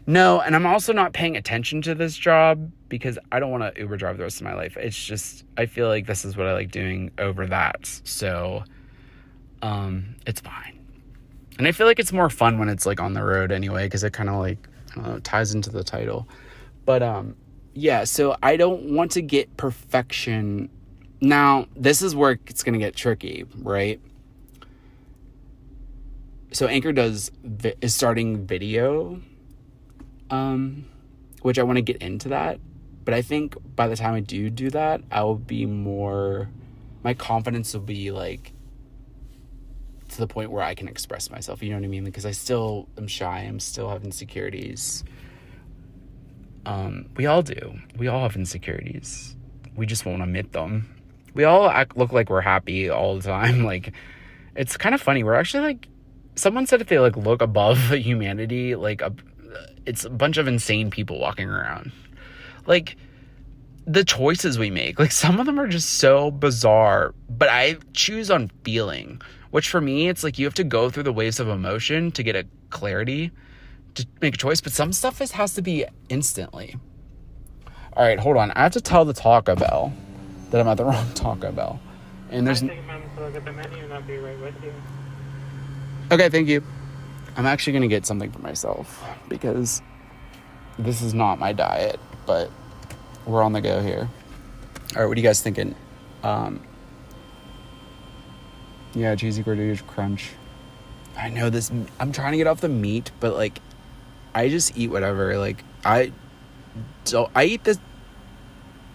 No, and I'm also not paying attention to this job because I don't want to Uber drive the rest of my life. It's just, I feel like this is what I like doing over that. So, it's fine. And I feel like it's more fun when it's like on the road anyway, because it kind of like, I don't know, ties into the title. But, yeah, so I don't want to get perfection. Now, this is where it's going to get tricky, right? So Anchor is starting video, which I want to get into that. But I think by the time I do that, I will be more, my confidence will be like to the point where I can express myself. You know what I mean? Because I still am shy. I'm still have insecurities. We all do. We all have insecurities. We just won't admit them. We all look like we're happy all the time. Like, it's kind of funny. We're actually like, someone said if they like look above humanity, like it's a bunch of insane people walking around. Like, the choices we make, like some of them are just so bizarre, but I choose on feeling, which for me, it's like you have to go through the waves of emotion to get a clarity to make a choice, but some stuff has to be instantly. All right, hold on. I have to tell the Taco Bell that I'm at the wrong Taco Bell. And there's... I think I'm to look at the menu and I'll be right with you. Okay, thank you. I'm actually going to get something for myself because this is not my diet, but we're on the go here. All right, what are you guys thinking? Yeah, cheesy gordita crunch. I know this, I'm trying to get off the meat, but like, I just eat whatever. Like, I eat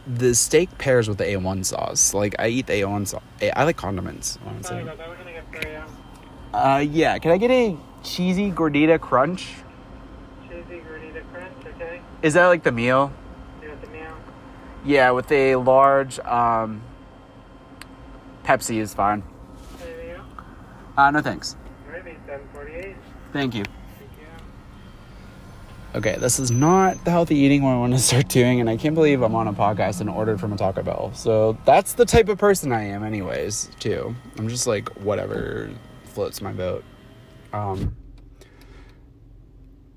the steak pairs with the A1 sauce. Like, I eat the A1 sauce. I like condiments, honestly. Sorry about that, we're gonna get burrito. Yeah, can I get a cheesy gordita crunch? Cheesy gordita crunch, okay? Is that like the meal? You want the meal? Yeah, with a large, Pepsi is fine. Anything else? No thanks. Alright, 748. Thank you. Thank you. Okay, this is not the healthy eating I want to start doing, and I can't believe I'm on a podcast and ordered from a Taco Bell. So that's the type of person I am anyways, too. I'm just like, whatever floats my boat.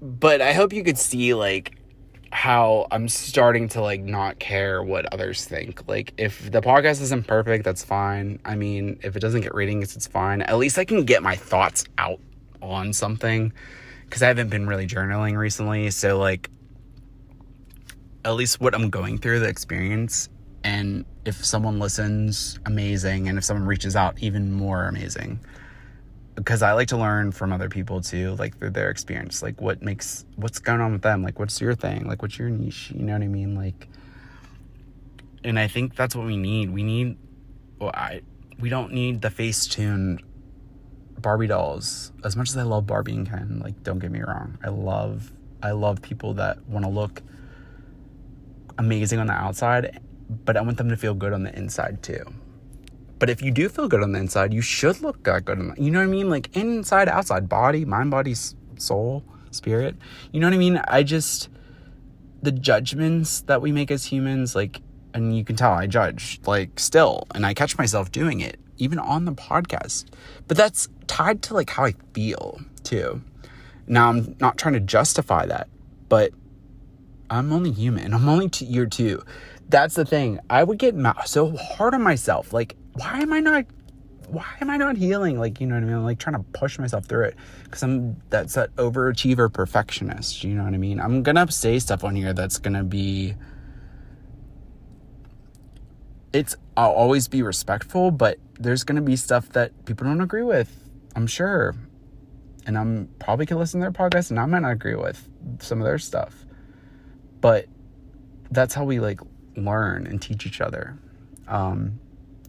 But I hope you could see, like, how I'm starting to, like, not care what others think. Like, if the podcast isn't perfect, that's fine. I mean, if it doesn't get ratings, it's fine. At least I can get my thoughts out on something. Because I haven't been really journaling recently, so, like, at least what I'm going through, the experience, and if someone listens, amazing, and if someone reaches out, even more amazing. Because I like to learn from other people, too, like, through their experience, like, what's going on with them, like, what's your thing, like, what's your niche, you know what I mean, like, and I think that's what we need. We don't need the face-tuned Barbie dolls. As much as I love Barbie and Ken, like, don't get me wrong, I love people that want to look amazing on the outside, but I want them to feel good on the inside too. But if you do feel good on the inside, you should look that good on the, you know what I mean, like, inside, outside, body, mind, body, soul, spirit, you know what I mean? The judgments that we make as humans, like, and you can tell I judge, like, still, and I catch myself doing it even on the podcast, but that's tied to, like, how I feel too. Now, I'm not trying to justify that, but I'm only human. I'm only year 2. That's the thing. I would get so hard on myself. Like, why am I not healing? Like, you know what I mean? I'm like trying to push myself through it because that's that overachiever perfectionist. You know what I mean? I'm going to say stuff on here that's going to be, I'll always be respectful, but there's going to be stuff that people don't agree with, I'm sure. And I'm probably can listen to their podcast and I might not agree with some of their stuff. But that's how we, like, learn and teach each other.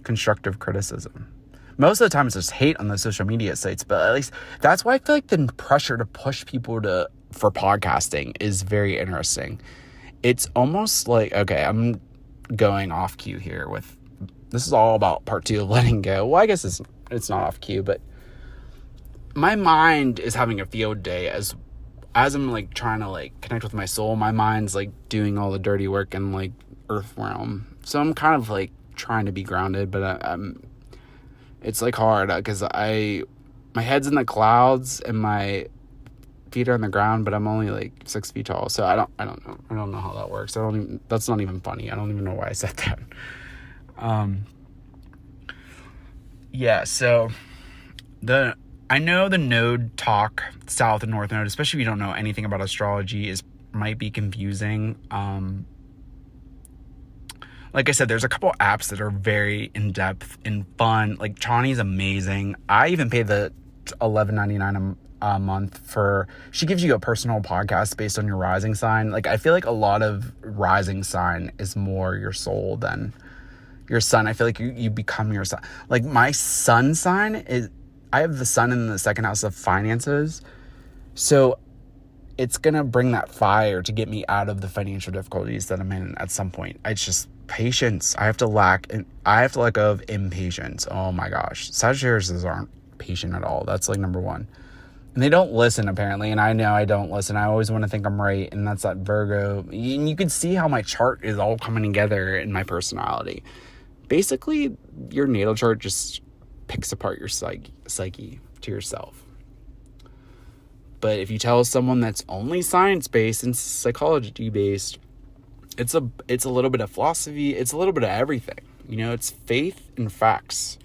Constructive criticism. Most of the time it's just hate on the social media sites, but at least that's why I feel like the pressure to push people for podcasting is very interesting. It's almost like, okay, I'm going off cue here with, this is all about part 2 of letting go. Well, I guess it's not off cue, but my mind is having a field day as as I'm like trying to like connect with my soul, my mind's like doing all the dirty work in like earth realm. So I'm kind of like trying to be grounded, but I'm it's like hard because my head's in the clouds and my feet are on the ground, but I'm only like 6 feet tall. So I don't know how that works. That's not even funny. I don't even know why I said that. Yeah, so I know the node talk, south and north node, especially if you don't know anything about astrology, might be confusing. Like I said, there's a couple apps that are very in-depth and fun. Like Chani's amazing. I even pay the $11.99 a month for, she gives you a personal podcast based on your rising sign. Like I feel like a lot of rising sign is more your soul than your sun. I feel like you become your sun. Like my sun sign is, I have the sun in the second house of finances. So it's going to bring that fire to get me out of the financial difficulties that I'm in at some point. It's just patience. I have to let go of impatience. Oh my gosh. Sagittarius aren't patient at all. That's like number one. And they don't listen apparently. And I know I don't listen. I always want to think I'm right. And that's that Virgo. And you can see how my chart is all coming together in my personality. Basically, your natal chart just picks apart your psyche to yourself. But if you tell someone that's only science-based and psychology-based, it's a little bit of philosophy. It's a little bit of everything. You know, it's faith and facts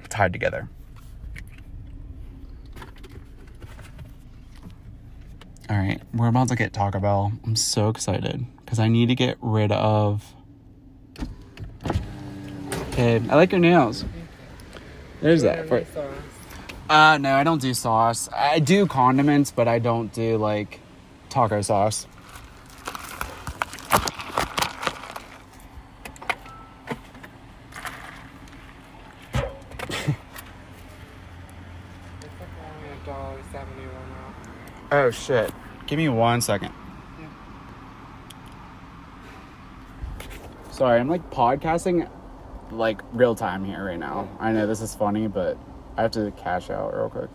tied together. All right, we're about to get Taco Bell. I'm so excited because I need to get rid of... Okay, I like your nails. There's that. No, I don't do sauce. I do condiments, but I don't do like taco sauce. Oh shit. Give me 1 second. Yeah. Sorry, I'm like podcasting like real time here right now. I know this is funny, but I have to cash out real quick.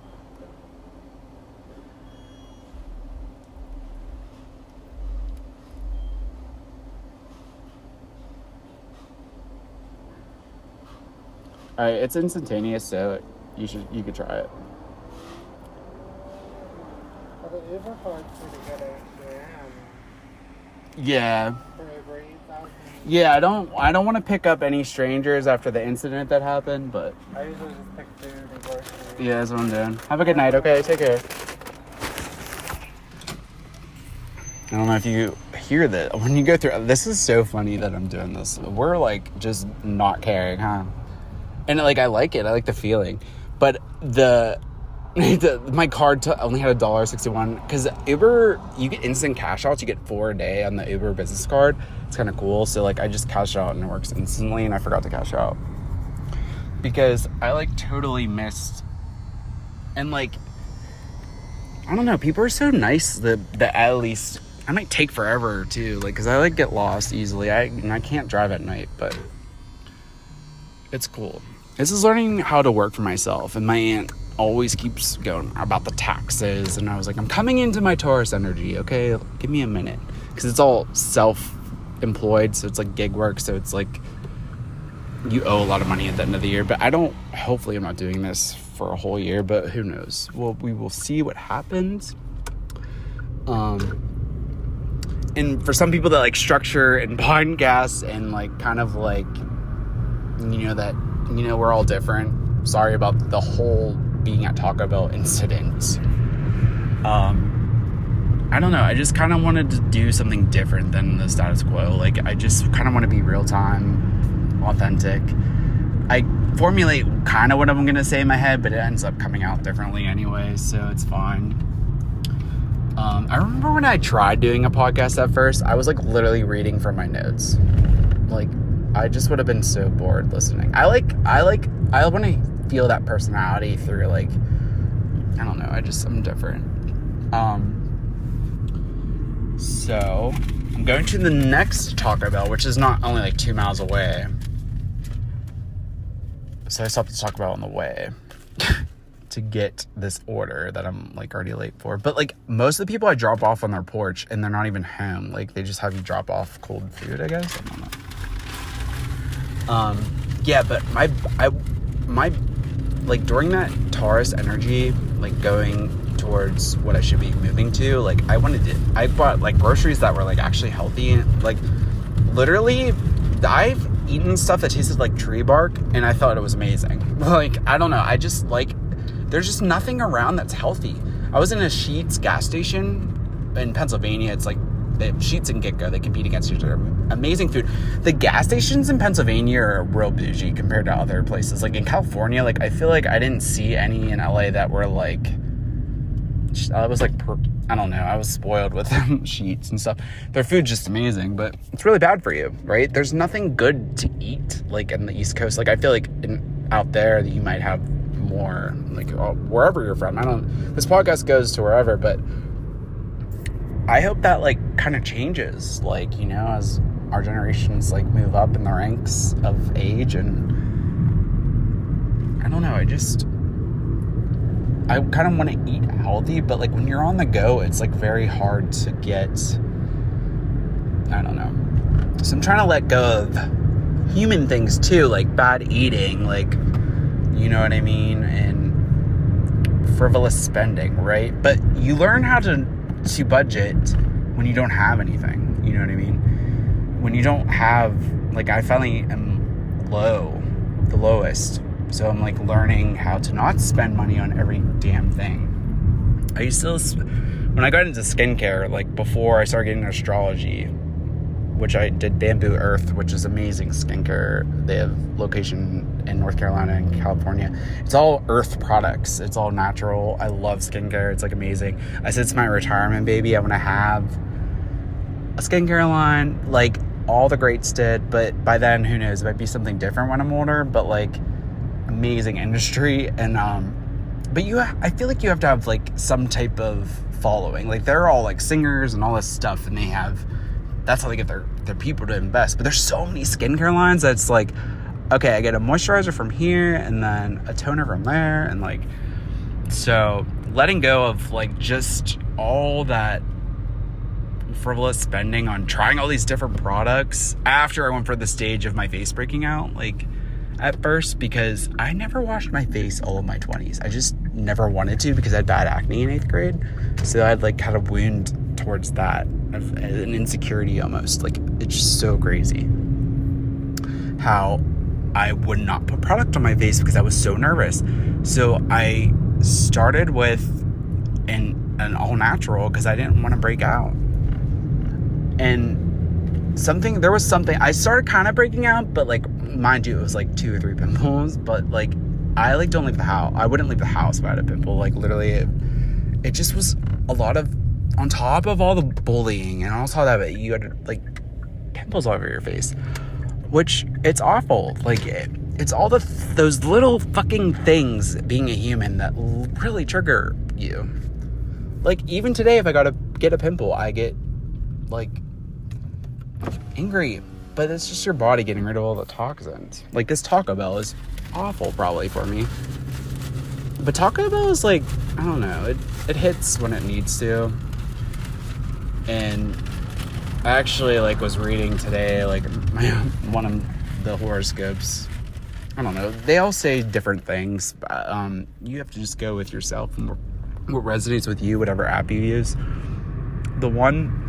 Alright, it's instantaneous, so you could try it. The Uber card's pretty good actually. Yeah. For over 8,000. Yeah, I don't want to pick up any strangers after the incident that happened, but I usually just pick food and groceries. yeah, that's what I'm doing. Have a good night, okay? Take care. I don't know if you hear that. When you go through... This is so funny that I'm doing this. We're, like, just not caring, huh? And, like, I like it. I like the feeling. But my card only had $1.61. Because Uber, you get instant cash outs. You get 4 a day on the Uber business card. It's kind of cool. So, like, I just cashed out and it works instantly. And I forgot to cash out. Because I, like, totally missed... And, like... I don't know. People are so nice that at least... I might take forever too, like, cause I like get lost easily. I can't drive at night, but it's cool. This is learning how to work for myself, and my aunt always keeps going about the taxes, and I was like, I'm coming into my Taurus energy, okay? Give me a minute, cause it's all self-employed, so it's like gig work, so it's like you owe a lot of money at the end of the year. But hopefully I'm not doing this for a whole year, but who knows? Well, we will see what happens. And for some people that like structure and podcast and like kind of like, we're all different. Sorry about the whole being at Taco Bell incident. I don't know. I just kind of wanted to do something different than the status quo. Like, I just kind of want to be real time, authentic. I formulate kind of what I'm going to say in my head, but it ends up coming out differently anyway, so it's fine. I remember when I tried doing a podcast at first, I was like literally reading from my notes. Like, I just would have been so bored listening. I want to feel that personality through, like, I don't know. I'm different. So I'm going to the next Taco Bell, which is not only like 2 miles away. So I stopped at Taco Bell on the way to get this order that I'm like already late for. But like most of the people I drop off on their porch and they're not even home. Like they just have you drop off cold food, I guess. I don't know. Yeah, but my like during that Taurus energy, like going towards what I should be moving to, like I bought like groceries that were like actually healthy. Like literally I've eaten stuff that tasted like tree bark and I thought it was amazing. Like I don't know, I just like, there's just nothing around that's healthy. I was in a Sheetz gas station in Pennsylvania. It's like Sheetz and Gitgo, they compete against each other. Amazing food. The gas stations in Pennsylvania are real bougie compared to other places. Like in California, like I feel like I didn't see any in LA that were like, I was like, I don't know, I was spoiled with them Sheetz and stuff. Their food's just amazing, but it's really bad for you, right? There's nothing good to eat like in the East Coast. Like I feel like out there that you might have more, like wherever you're from. This podcast goes to wherever, but I hope that like kind of changes, like, you know, as our generations like move up in the ranks of age. And I don't know, I kind of want to eat healthy, but like when you're on the go, it's like very hard to get, I don't know. So I'm trying to let go of human things too, like bad eating, like, you know what I mean? And frivolous spending, right? But you learn how to budget when you don't have anything, you know what I mean? When you don't have, like I finally am the lowest. So I'm like learning how to not spend money on every damn thing. I used to, when I got into skincare, like before I started getting into astrology, which I did Bamboo Earth, which is amazing skincare. They have location in North Carolina and California. It's all earth products. It's all natural. I love skincare. It's like amazing. I said it's my retirement baby. I want to have a skincare line like all the greats did, but by then, who knows? It might be something different when I'm older, but like amazing industry. And but I feel like you have to have like some type of following. Like they're all like singers and all this stuff, and that's how they get their people to invest. But there's so many skincare lines that it's like, okay, I get a moisturizer from here and then a toner from there, and like, so letting go of like just all that frivolous spending on trying all these different products after I went for the stage of my face breaking out, like at first, because I never washed my face all of my 20s. I just never wanted to because I had bad acne in 8th grade. So I had like kind of wound towards that, an insecurity almost. Like it's just so crazy how I would not put product on my face because I was so nervous. So I started with an all natural because I didn't want to break out. And there was something I started kind of breaking out, but like mind you, it was like 2 or 3 pimples. But like I like don't leave the house. I wouldn't leave the house if I had a pimple. Like literally it just was a lot of, on top of all the bullying and all that, but you had like pimples all over your face, which it's awful. Like it's all those little fucking things, being a human, that really trigger you. Like even today, if I get a pimple, I get like angry, but it's just your body getting rid of all the toxins. Like this Taco Bell is awful probably for me, but Taco Bell is like, I don't know, it hits when it needs to. And I actually like was reading today like one of the horoscopes. I don't know, they all say different things, but you have to just go with yourself and what resonates with you, whatever app you use. The one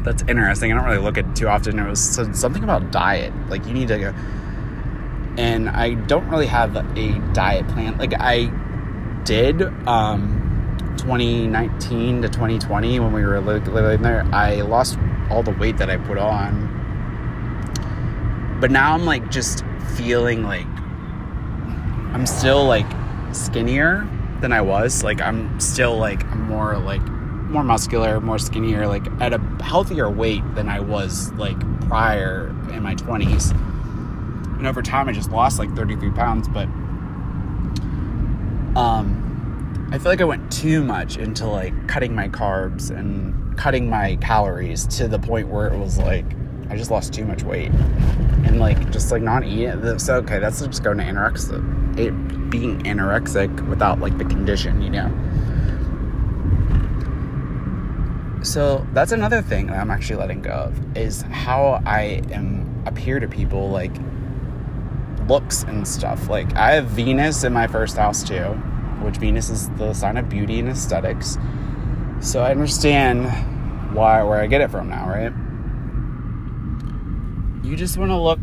that's interesting, I don't really look at it too often, it was something about diet, like you need to go, and I don't really have a diet plan. Like I did 2019 to 2020 when we were living there, I lost all the weight that I put on, but now I'm like just feeling like I'm still like skinnier than I was. Like I'm still like, I'm more muscular, more skinnier, like at a healthier weight than I was like prior in my 20s. And over time I just lost like 33 pounds, but I feel like I went too much into like cutting my carbs and cutting my calories to the point where it was like I just lost too much weight and like just like not eating. So okay, that's just going to anorexia. being anorexic without like the condition, you know. So that's another thing that I'm actually letting go of, is how I appear to people, like looks and stuff. Like I have Venus in my first house too, which Venus is the sign of beauty and aesthetics. So I understand where I get it from now, right? You just want to look,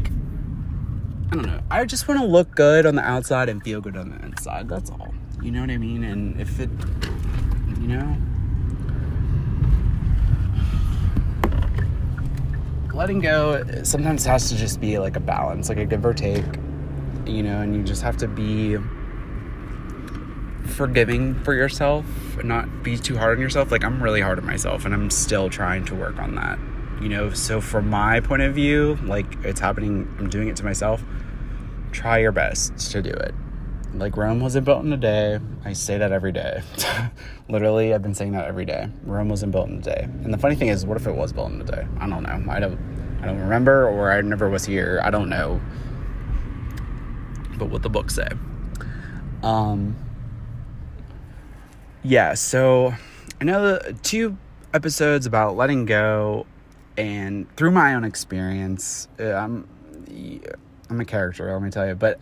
I don't know, I just want to look good on the outside and feel good on the inside. That's all. You know what I mean? And if it, you know, letting go sometimes has to just be like a balance, like a give or take, you know, and you just have to be forgiving for yourself and not be too hard on yourself. Like I'm really hard on myself and I'm still trying to work on that, you know. So from my point of view, like it's happening, I'm doing it to myself. Try your best to do it. Like Rome wasn't built in a day. I say that every day. Literally, I've been saying that every day. Rome wasn't built in a day. And the funny thing is, what if it was built in a day? I don't know. I don't remember, or I never was here. I don't know. But what the books say. Yeah, so I know the 2 episodes about letting go, and through my own experience, I'm a character, let me tell you, but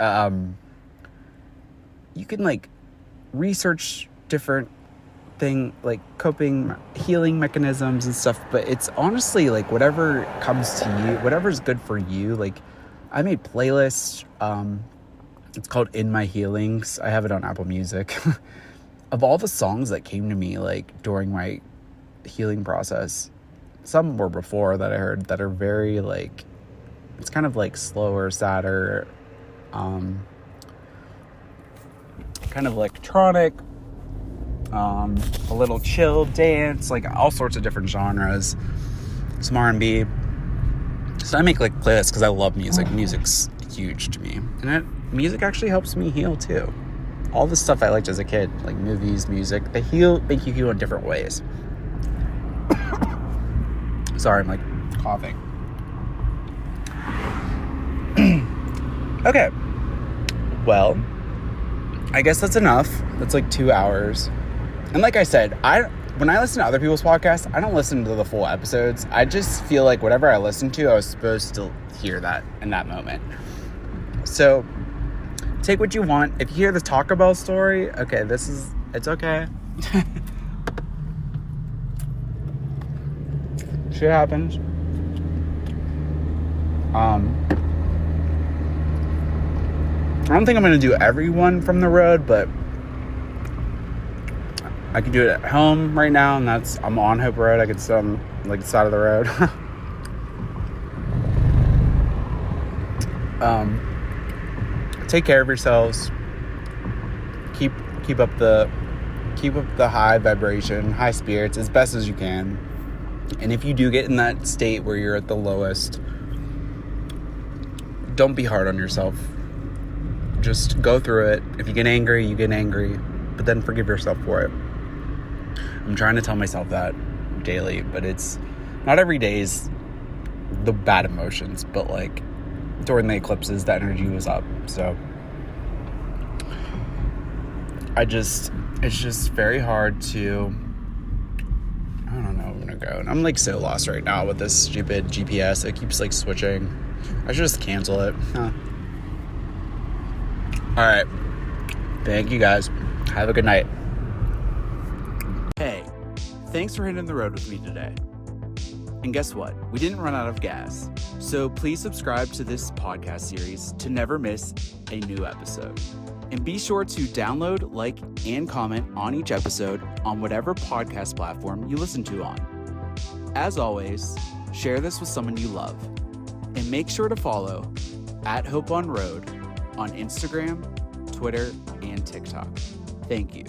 you can like research different like coping, healing mechanisms and stuff, but it's honestly like whatever comes to you, whatever's good for you. Like I made playlists, it's called In My Healings. I have it on Apple Music. Of all the songs that came to me like during my healing process, some were before that I heard that are very like, it's kind of like slower, sadder, kind of electronic, a little chill dance, like all sorts of different genres, some R&B. So I make like playlists because I love music. Music's huge to me, and music actually helps me heal too. All the stuff I liked as a kid, like movies, music, they make you heal in different ways. Sorry, I'm like coughing. Okay. Well, I guess that's enough. That's like 2 hours. And like I said, when I listen to other people's podcasts, I don't listen to the full episodes. I just feel like whatever I listen to, I was supposed to hear that in that moment. So take what you want. If you hear the Taco Bell story, okay, it's okay. Shit happens. I don't think I'm going to do everyone from the road, but I can do it at home right now, and I'm on Hope Road. I could sit on like the side of the road. Take care of yourselves. Keep up the high vibration, high spirits as best as you can. And if you do get in that state where you're at the lowest, don't be hard on yourself. Just go through it. If you get angry, you get angry, but then forgive yourself for it. I'm trying to tell myself that daily, but it's not every day is the bad emotions, but like during the eclipses, the energy was up. So it's just very hard to, I don't know where I'm gonna go. And I'm like so lost right now with this stupid GPS. It keeps like switching. I should just cancel it. Huh. All right. Thank you guys. Have a good night. Hey, thanks for hitting the road with me today. And guess what? We didn't run out of gas. So please subscribe to this podcast series to never miss a new episode. And be sure to download, like, and comment on each episode on whatever podcast platform you listen to on. As always, share this with someone you love. And make sure to follow @HopeOnRoad on Instagram, Twitter, and TikTok. Thank you.